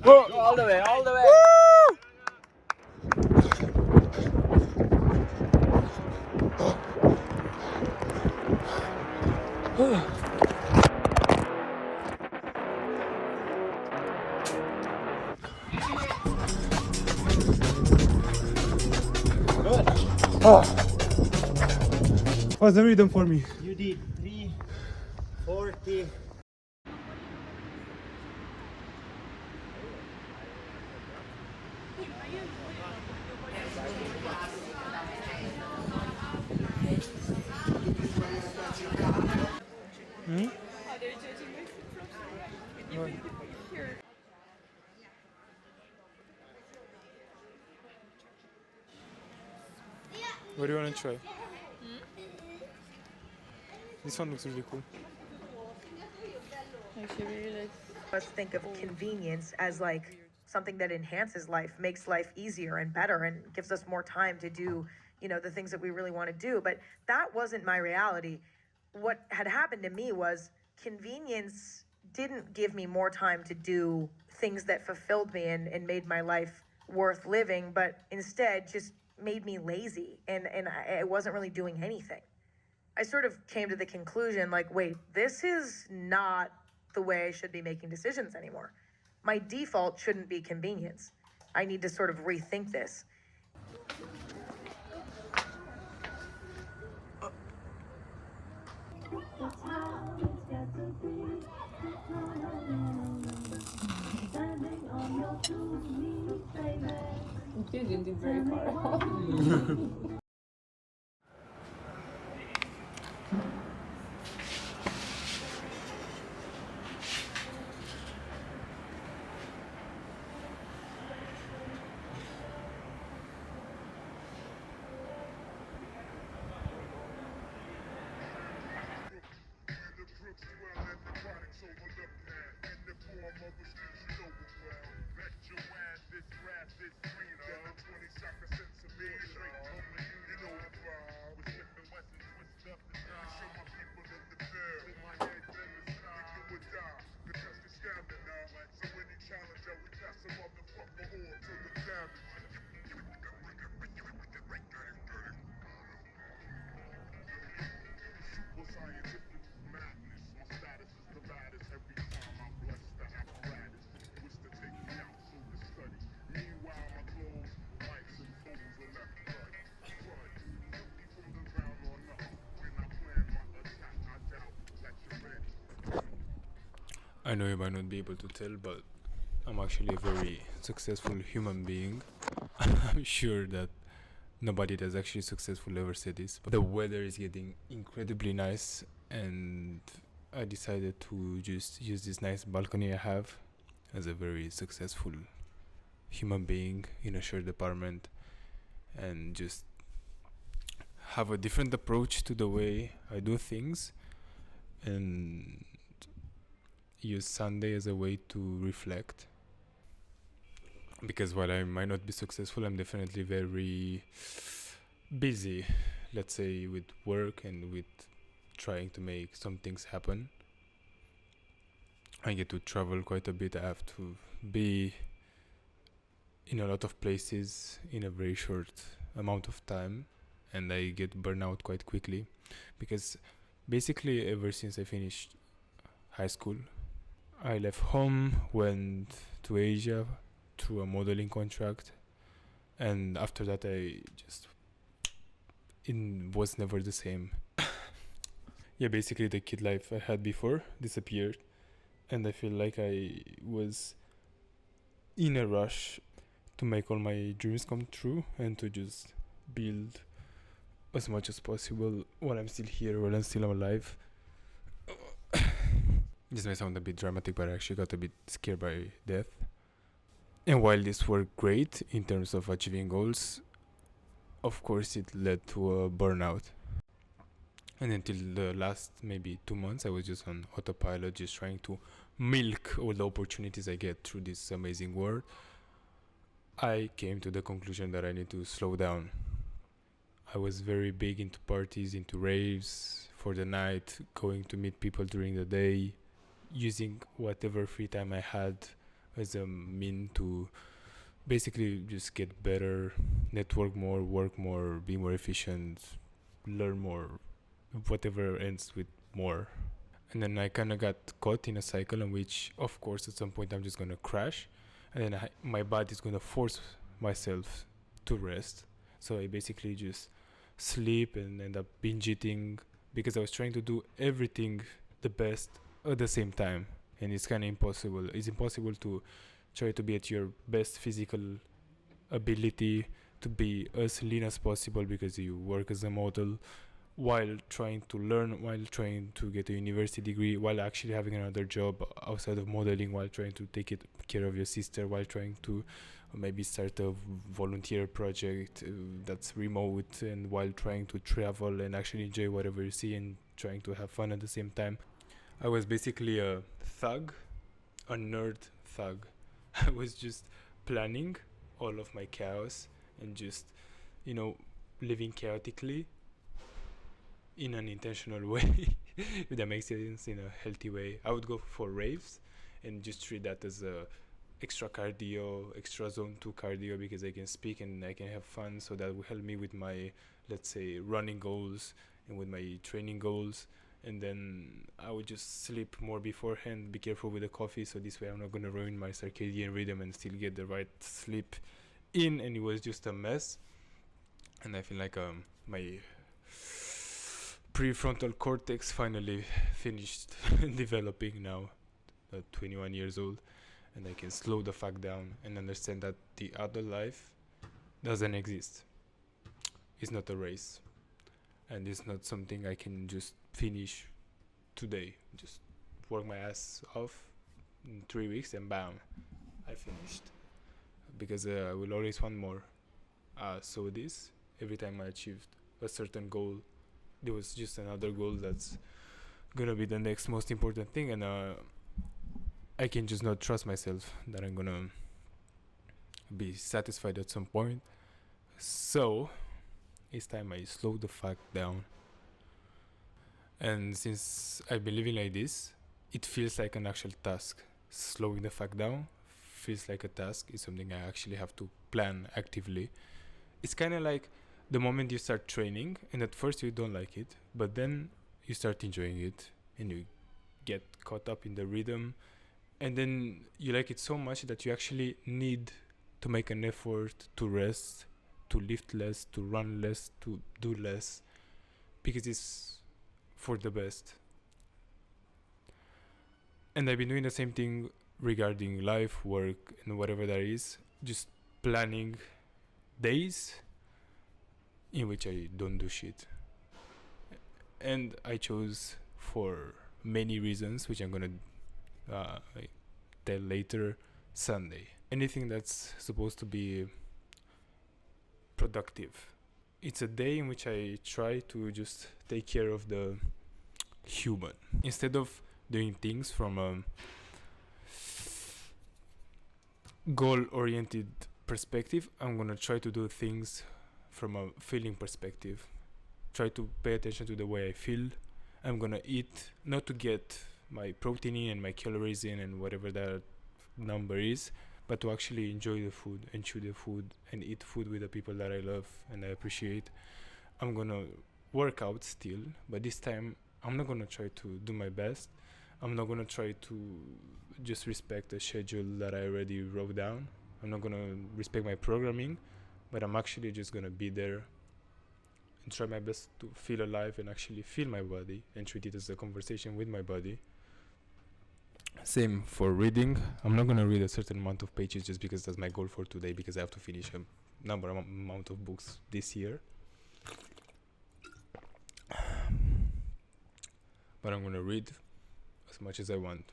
Go all the way, all the way. What's the rhythm for me? You did 340. What do you want to try? This one looks really cool. Us think of convenience as like something that enhances life, makes life easier and better, and gives us more time to do, the things that we really want to do. But that wasn't my reality. What had happened to me was convenience didn't give me more time to do things that fulfilled me and made my life worth living, but instead just made me lazy and I wasn't really doing anything. I sort of came to the conclusion like, wait, this is not the way I should be making decisions anymore. My default shouldn't be convenience. I need to sort of rethink this. You didn't do very far. I know you might not be able to tell, but I'm actually a very successful human being. I'm sure that nobody that's actually successful ever said this. But the weather is getting incredibly nice, and I decided to just use this nice balcony I have as a very successful human being in a shared apartment and just have a different approach to the way I do things and use Sunday as a way to reflect. Because while I might not be successful, I'm definitely very busy, let's say, with work and with trying to make some things happen. I get to travel quite a bit. I have to be in a lot of places in a very short amount of time, and I get burnout quite quickly because basically ever since I finished high school, I left home, went to Asia through a modeling contract, and after that I just was never the same. Yeah, basically the kid life I had before disappeared, and I feel like I was in a rush to make all my dreams come true and to just build as much as possible while I'm still here, while I'm still alive. This may sound a bit dramatic, but I actually got a bit scared by death. And while this worked great in terms of achieving goals, of course it led to a burnout. And until the last maybe 2 months, I was just on autopilot, just trying to milk all the opportunities I get through this amazing world. I came to the conclusion that I need to slow down. I was very big into parties, into raves for the night, going to meet people during the day, using whatever free time I had as a mean to basically just get better, network more, work more, be more efficient, learn more, whatever ends with more. And then I kind of got caught in a cycle in which, of course, at some point I'm just gonna crash, and then my body's gonna force myself to rest. So I basically just sleep and end up binge eating because I was trying to do everything the best at the same time, and it's kind of impossible. It's impossible to try to be at your best physical ability, to be as lean as possible because you work as a model, while trying to learn, while trying to get a university degree, while actually having another job outside of modeling, while trying to care of your sister, while trying to maybe start a volunteer project that's remote, and while trying to travel and actually enjoy whatever you see and trying to have fun at the same time. I was basically a thug, a nerd thug. I was just planning all of my chaos and just, living chaotically in an intentional way, if that makes sense, in a healthy way. I would go for raves and just treat that as a extra cardio, extra zone 2 cardio, because I can speak and I can have fun. So that will help me with my, let's say, running goals and with my training goals. And then I would just sleep more beforehand, be careful with the coffee, so this way I'm not going to ruin my circadian rhythm and still get the right sleep in. And it was just a mess. And I feel like my prefrontal cortex finally finished developing now at 21 years old, and I can slow the fuck down and understand that the other life doesn't exist. It's not a race, and it's not something I can just finish today. Just work my ass off in 3 weeks and bam, I finished, because I will always want more. So this, every time I achieved a certain goal, there was just another goal that's gonna be the next most important thing, and I can just not trust myself that I'm gonna be satisfied at some point. So it's time I slow the fuck down. And since I've been living like this, it feels like an actual task. Slowing the fuck down feels like a task. It's something I actually have to plan actively. It's kind of like the moment you start training, and at first you don't like it, but then you start enjoying it and you get caught up in the rhythm, and then you like it so much that you actually need to make an effort to rest, to lift less, to run less, to do less, because it's for the best. And I've been doing the same thing regarding life, work, and whatever that is, just planning days in which I don't do shit. And I chose, for many reasons, which I'm gonna tell later, Sunday. Anything that's supposed to be productive. It's a day in which I try to just take care of the human. Instead of doing things from a goal-oriented perspective, I'm gonna try to do things from a feeling perspective. Try to pay attention to the way I feel. I'm gonna eat not to get my protein in and my calories in and whatever that number is, but to actually enjoy the food and chew the food and eat food with the people that I love and I appreciate. I'm gonna work out still, but this time I'm not gonna try to do my best. I'm not gonna try to just respect the schedule that I already wrote down. I'm not gonna respect my programming, but I'm actually just gonna be there and try my best to feel alive and actually feel my body and treat it as a conversation with my body. Same for reading. I'm not gonna read a certain amount of pages just because that's my goal for today, because I have to finish a amount of books this year. But I'm gonna read as much as I want.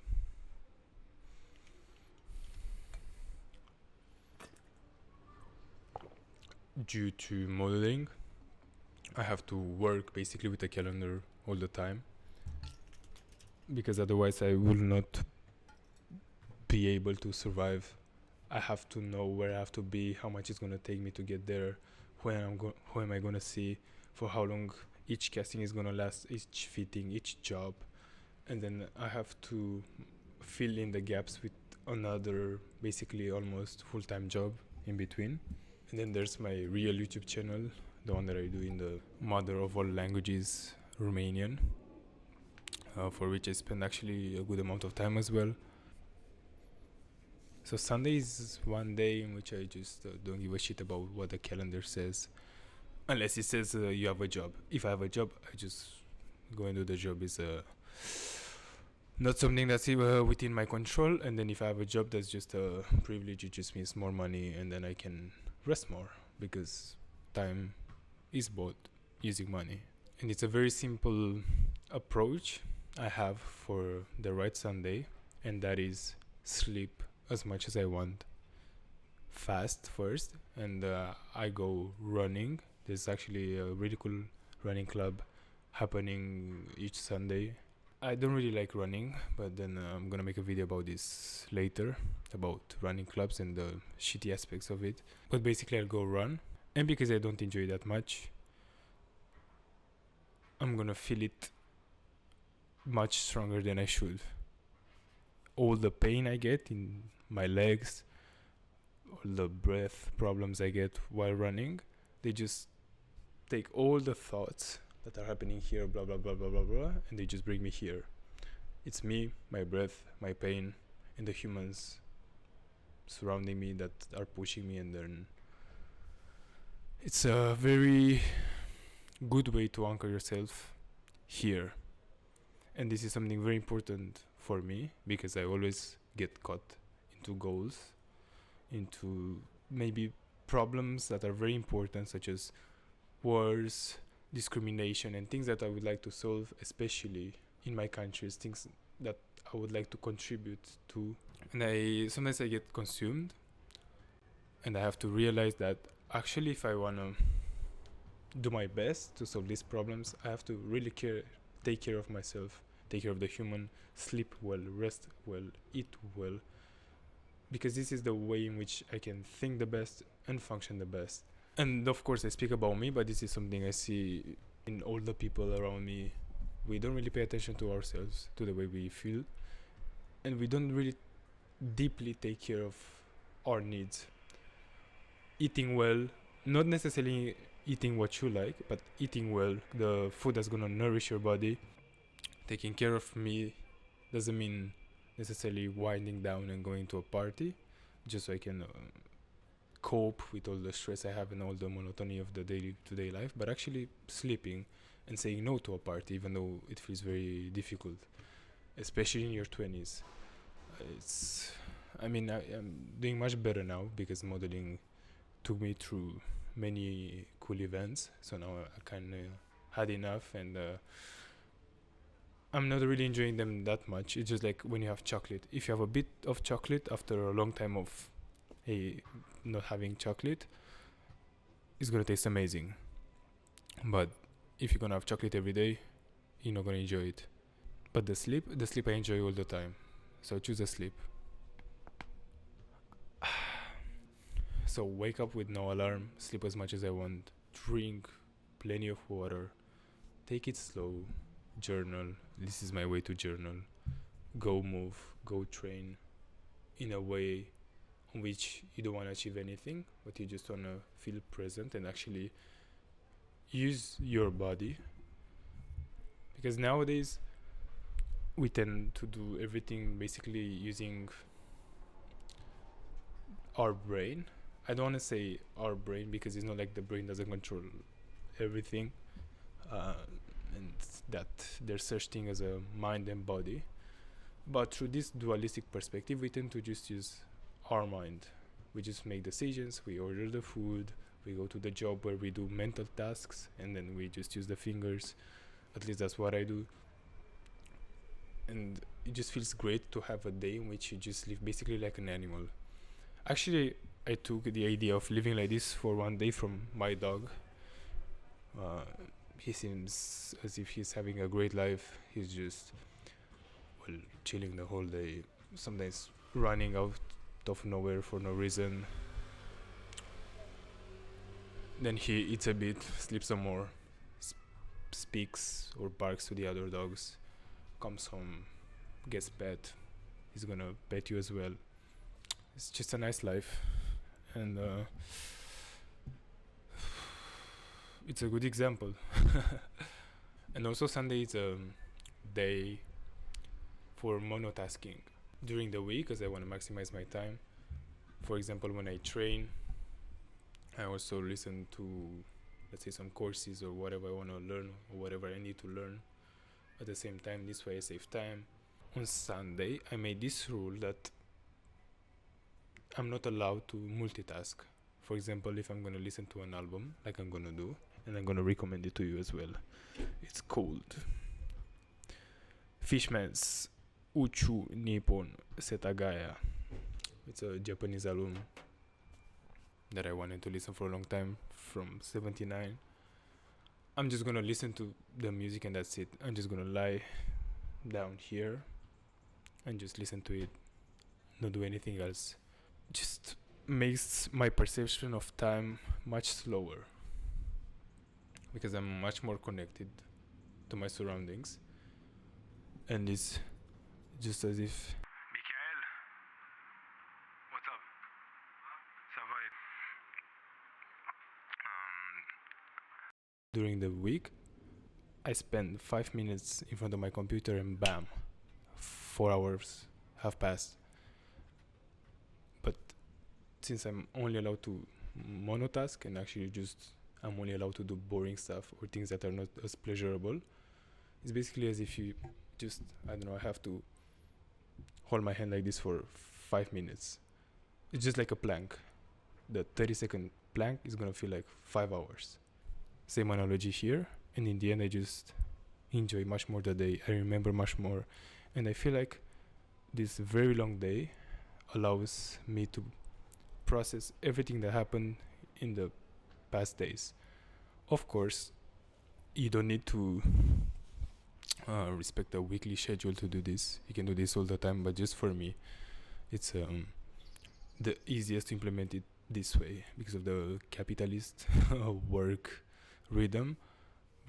Due to modeling, I have to work basically with a calendar all the time, because otherwise I will not be able to survive. I have to know where I have to be, how much it's gonna take me to get there, who am I gonna see, for how long each casting is gonna last, each fitting, each job, and then I have to fill in the gaps with another basically almost full-time job in between. And then there's my real YouTube channel, the one that I do in the mother of all languages, Romanian, for which I spend actually a good amount of time as well. So Sunday is one day in which I just don't give a shit about what the calendar says, unless it says you have a job. If I have a job, I just go and do the job. Is not something that's within my control. And then if I have a job, that's just a privilege. It just means more money, and then I can rest more, because time is bought using money. And it's a very simple approach I have for the right Sunday, and that is sleep as much as I want, fast first, and I go running. There's actually a really cool running club happening each Sunday. I don't really like running, but then I'm gonna make a video about this later, about running clubs and the shitty aspects of it. But basically I'll go run, and because I don't enjoy it that much, I'm gonna feel it much stronger than I should. All the pain I get in my legs, all the breath problems I get while running, they just take all the thoughts that are happening here, blah blah blah blah blah blah, and they just bring me here. It's me, my breath, my pain, and the humans surrounding me that are pushing me, and then it's a very good way to anchor yourself here. And this is something very important for me, because I always get caught into goals, into maybe problems that are very important, such as wars, discrimination, and things that I would like to solve, especially in my countries, things that I would like to contribute to. And sometimes I get consumed, and I have to realize that actually if I want to do my best to solve these problems, I have to really take care of myself, take care of the human, sleep well, rest well, eat well, because this is the way in which I can think the best and function the best. And of course I speak about me, but this is something I see in all the people around me. We don't really pay attention to ourselves, to the way we feel, and we don't really deeply take care of our needs. Eating well, not necessarily eating what you like, but eating well, the food that's gonna nourish your body. Taking care of me doesn't mean necessarily winding down and going to a party just so I can cope with all the stress I have and all the monotony of the day-to-day life, but actually sleeping and saying no to a party, even though it feels very difficult, especially in your 20s. I'm doing much better now, because modeling took me through many cool events, so now I kind of had enough, and I'm not really enjoying them that much. It's just like when you have chocolate. If you have a bit of chocolate after a long time of not having chocolate, it's gonna taste amazing. But if you're gonna have chocolate every day, you're not gonna enjoy it. But the sleep I enjoy all the time, so choose a sleep. So wake up with no alarm, sleep as much as I want, drink plenty of water, take it slow, journal. This is my way to journal. Go move, go train in a way in which you don't want to achieve anything, but you just want to feel present and actually use your body. Because nowadays we tend to do everything basically using our brain. I don't want to say our brain, because it's not like the brain doesn't control everything, and that there's such thing as a mind and body. But through this dualistic perspective, we tend to just use our mind. We just make decisions, we order the food, we go to the job where we do mental tasks, and then we just use the fingers. At least that's what I do. And it just feels great to have a day in which you just live basically like an animal. Actually, I took the idea of living like this for one day from my dog. He seems as if he's having a great life. He's just chilling the whole day, sometimes running out of nowhere for no reason. Then he eats a bit, sleeps some more, speaks or barks to the other dogs, comes home, gets pet. He's gonna pet you as well. it's just a nice life, and it's a good example. And also Sunday is a day for monotasking during the week, because I want to maximize my time. For example, when I train, I also listen to, let's say, some courses or whatever I want to learn or whatever I need to learn at the same time. This way I save time. On Sunday, I made this rule that I'm not allowed to multitask. For example, if I'm going to listen to an album, like I'm going to do, and I'm going to recommend it to you as well. It's called Fishman's Uchu Nippon Setagaya. It's a Japanese album that I wanted to listen for a long time, from 79. I'm just gonna listen to the music and that's it. I'm just gonna lie down here and just listen to it, not do anything else. Just makes my perception of time much slower, because I'm much more connected to my surroundings, and it's just as if Michael, what's up? Ça va? During the week, I spend 5 minutes in front of my computer and bam, 4 hours have passed. But since I'm only allowed to monotask, and actually just I'm only allowed to do boring stuff or things that are not as pleasurable, it's basically as if you just, I don't know, I have to hold my hand like this for 5 minutes. It's just like a plank. The 30-second plank is gonna feel like 5 hours. Same analogy here, and in the end I just enjoy much more the day. I remember much more, and I feel like this very long day allows me to process everything that happened in the past days. Of course, you don't need to respect a weekly schedule to do this. You can do this all the time, but just for me, it's the easiest to implement it this way because of the capitalist work rhythm.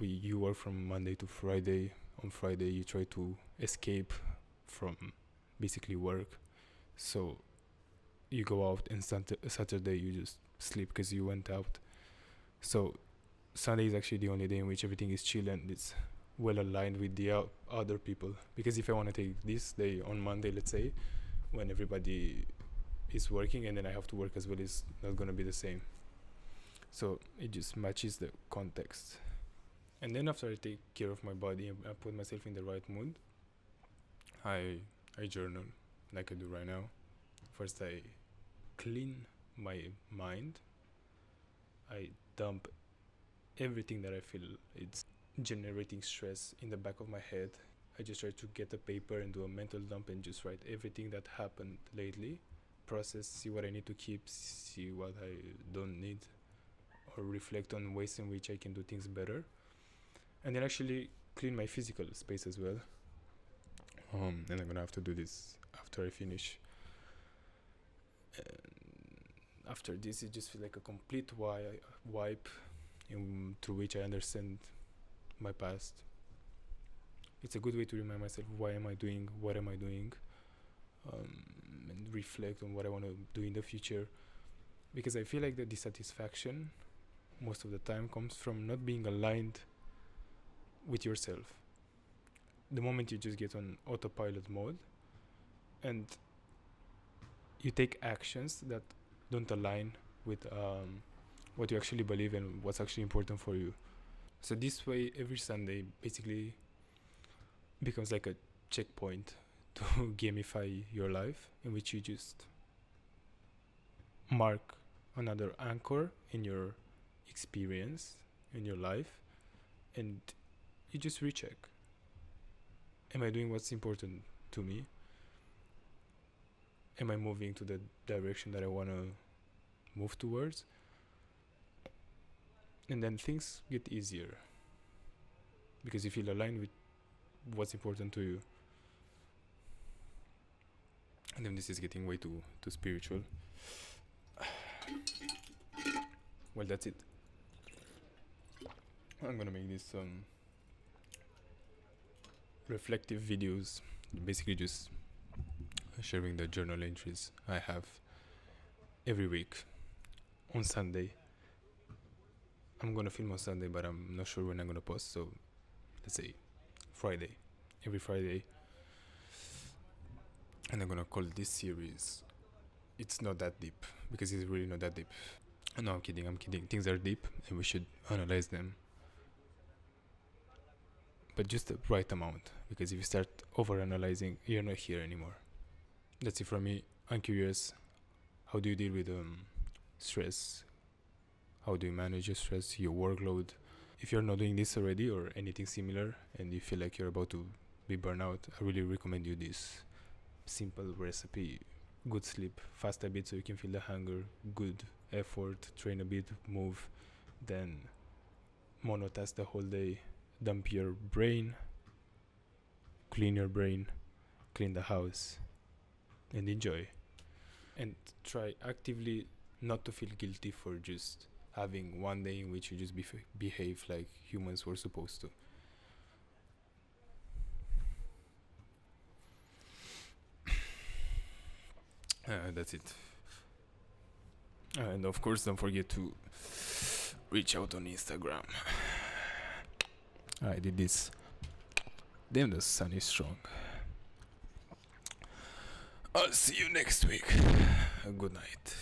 You work from Monday to Friday. On Friday, you try to escape from basically work. So you go out, and Saturday you just sleep because you went out. So Sunday is actually the only day in which everything is chill and it's well aligned with the other people. Because if I want to take this day on Monday, let's say, when everybody is working and then I have to work as well, it's not going to be the same. So it just matches the context. And then after I take care of my body and I put myself in the right mood, I journal like I do right now. First I clean my mind. I dump everything that I feel it's generating stress in the back of my head. I just try to get a paper and do a mental dump and just write everything that happened lately, process, see what I need to keep, see what I don't need, or reflect on ways in which I can do things better. And then actually clean my physical space as well. And I'm gonna have to do this after I finish. And after this, it just feels like a complete wipe through which I understand my past. It's a good way to remind myself why am I doing, what am I doing, and reflect on what I want to do in the future. Because I feel like the dissatisfaction most of the time comes from not being aligned with yourself. The moment you just get on autopilot mode and you take actions that don't align with what you actually believe and what's actually important for you. So this way, every Sunday basically becomes like a checkpoint to gamify your life, in which you just mark another anchor in your experience, in your life, and you just recheck. Am I doing what's important to me? Am I moving to the direction that I want to move towards? And then things get easier because you feel aligned with what's important to you. And then this is getting way too spiritual. Well, that's it. I'm gonna make this reflective videos, basically just sharing the journal entries I have every week on Sunday. I'm gonna film on Sunday, but I'm not sure when I'm gonna post. So let's say Friday, every Friday, and I'm gonna call this series "It's Not That Deep" because it's really not that deep. No, I'm kidding. I'm kidding. Things are deep, and we should analyze them, but just the right amount. Because if you start over analyzing, you're not here anymore. That's it from me. I'm curious. How do you deal with stress? How do you manage your stress, your workload? If you're not doing this already or anything similar and you feel like you're about to be burned out, I really recommend you this simple recipe. Good sleep, fast a bit so you can feel the hunger, good effort, train a bit, move, then monotask the whole day, dump your brain, clean your brain, clean the house, and enjoy. And try actively not to feel guilty for just having one day in which you just behave like humans were supposed to. That's it. And of course, don't forget to reach out on Instagram. I did this. Damn, the sun is strong. I'll see you next week. Good night.